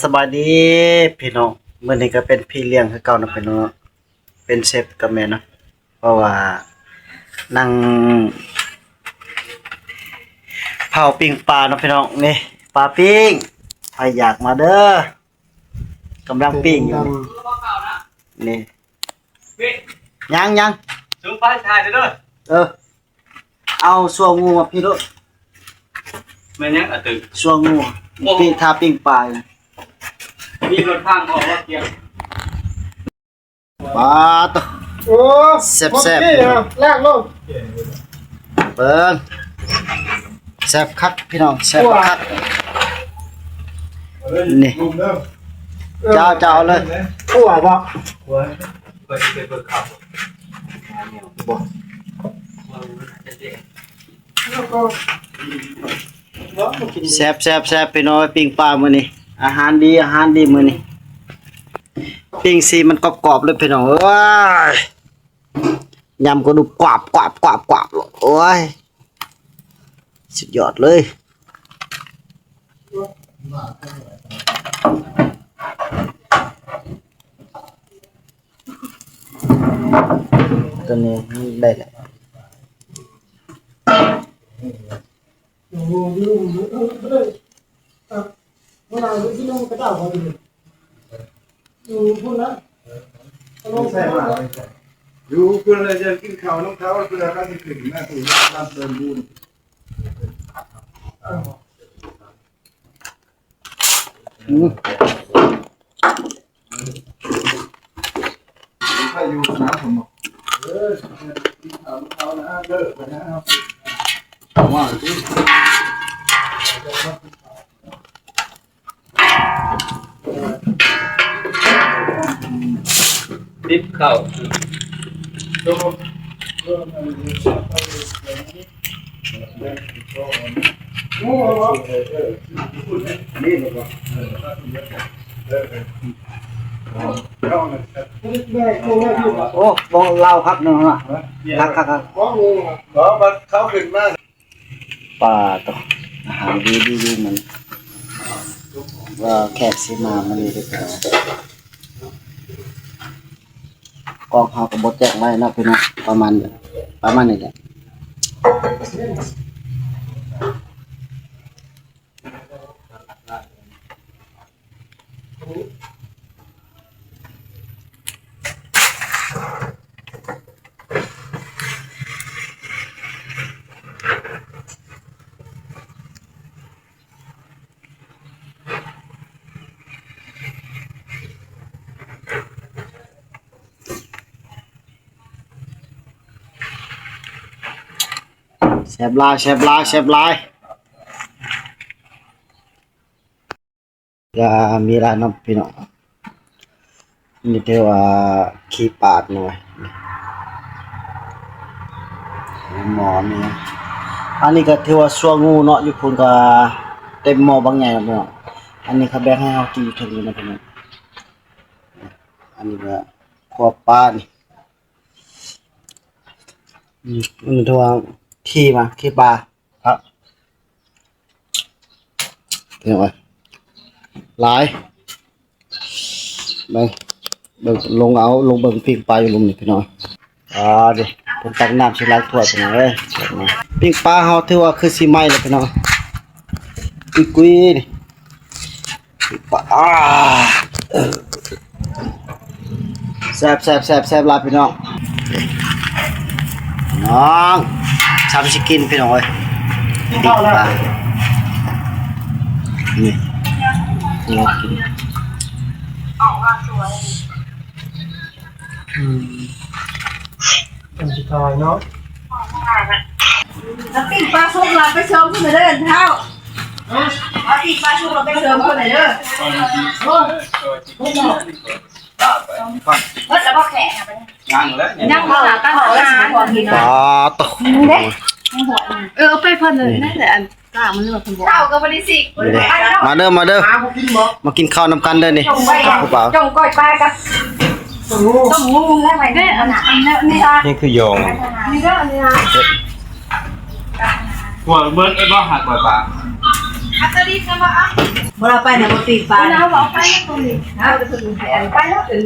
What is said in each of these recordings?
สบายดีพี่น้องมื้อนี้ก็เป็นพี่เลี้ยงคือเก่านะพี่น้องเป็นเชฟกับแม่เนาะเพราะว่านั่งเผาปิ้งปลาเนาะพี่น้องนี่ปลาปิ้งใครอยากมาเด้อกำลังปิ้งอยู่นี่ยังซื้อไฟถ่ายเด้อเอาสัวงูมาพี่ลูก แม่ยังอะตึก สัวงูปิ้งทาปิ้งปลาอยู่ มีรถข้างออกว่าเกียร์ ปลาตัว โอ้ แซ่บๆ ลากลง เบิ่งแซ่บคักพี่น้องแซ่บคักนี่เจ้าเลย หัวบ่ หัวเปิดเปิดขับ บ่ แล้วก็ แซ่บพี่น้องปิ้งปลามื้อนี้อาหารดีมื้อนี้ปิ้งสีมันกรอบๆเลยพี่น้องเอ้ยยำก็ดูกรอบโอ้ยสุดยอดเลยตัวนี้ได้แล้ว เวลาที่ลงกระเจ้าเขาอยู่พุ่นนะลงใส่มา อยู่เพื่อนเลยจะกินข้าวน้ำเขาเพื่อนก็จะขึ้นหน้าสู่ร้านเติมบุญถ้าอยู่สนามผมบอกกินข้าวน้ำเขานะเลิกไปนะครับว่าที่ ดิบเข่า นี่หรอวะเข้าเลย แม่โคแม่อยู่ โอ้บ่เล่าคักนึงอ่ะคัก บ่งู บอกว่าเขาขึ้นมา ปลาตัวอาหารดีมันว่าแขกสิมามันนี่เด้อกองเฮาก็บ่แจ้งไว้เนาะพี่น้องประมาณนี้แหละแซ่บหลายก็มีร้านน้ำพี่น้องนี่เรียกว่าขี้ปาดหน่อยหมอนี่อันนี้ก็ถือว่าซัวงูเนาะอยู่พุ่นก็เต็มหม้อบางใหญ่แล้วพี่น้องอันนี้เขาแบ่งให้เฮากินอยู่เทึงนี้นะพี่น้องอันนี้ก็คั่วปลานี่มันถือว่าขี้ปลาครับพี่น้องหลายเบิ่งลงเบิ่งปิ้งปลาอยู่ลุมนี่พี่น้องดิเพิ่นตักน้ำสิล้างถ้วยพี่น้องเอ้ยปิ้งปลาเฮาถือว่าคือสิไหม้แล้วพี่น้องกุยนี่ปิ้งปลาแซ่บหลายพี่น้องชามสิกินพี่น้องเอ้ยปิ้งปลานี่กินเป็นสุดท้ายเนาะ แล้วปีกปลาชุบเราไปเชิมคนไหนเด้อเท้าเอาปีกปลาชุบเราไปเชิมคนไหนเด้อเฮ้ยแล้วก็แข่งไป ยังแล้ว นั่งมาหาตั้งหัวแล้วสิพอกิน ปลา เนาะ ตก ไปเพิ่นเลยนั่นแหละกล้ามันเลยคนบอกเท้าก็บ่ได้สิ มาเด้อมากินข้าวน้ำกันเด้อนี่ผู้บ่าว จงก้อยปลากันต้องงูแล้วไปเด้ออันน่ะนี่ค่ะ นี่คือยอง นี่เด้อนี่ค่ะ หัวเบิร์ดไอ้บ้าหักปล่อยปลา อัตลิสนะบ่อ่ะบ่เราไปนะบ่ปีกปลาเราบอกไปตรงนี้เอาจะถึงให้อันไปแล้วถึง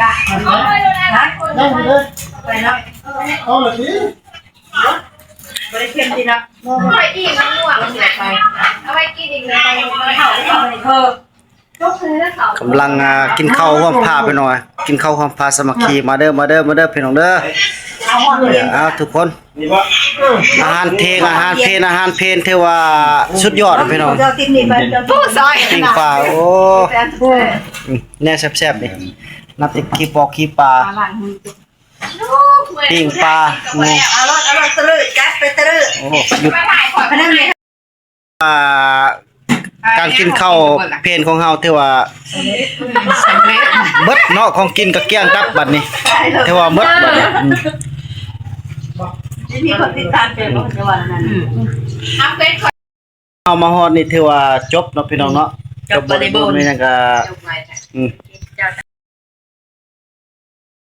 กะเอาไปแล้วนะ นั่งไปเลย ไปเนาะ เอาละสิ บ่ได้เค็มดีนะ หอยอีกมันหวานไปเอาไว้กินอีกเลยไปยกมือแล้วเขา กำลังกินข้าวร่วมพาไปหน่อยกินข้าวร่วมพาสามัคคีมาเด้อพี่น้องเด้อ เอาฮอดเลย เอาทุกคน นี่ว่า อาหารเพลงอาหารเพลงที่ว่าสุดยอดพี่น้อง เจ้าติ๊กนี่ไปเจ้าตู้ซอย ปิ้งปลาโอ้แน่แซ่บๆนี่นับติขี้ปอกขี้ปลา หลังมือ ปิ้งปลาหมู เอารถตะลึจัดไปตะลึ โอ้หยุด ไปถ่ายขอ พนักงาน การกินข้าวเพลนของเฮาที่ว่าเบิดเนาะของกินกับเกี้ยงกับบัดนี้ที่ว่าเบิดบัดนี้ มีคนติดตามเป็นบ่จะว่านั่น ทำเป็นขอ เฮามาฮอดนี่ถือว่าจบเนาะพี่น้องเนาะจบบริบูรณ์นี่ยังก็ จบไป อืม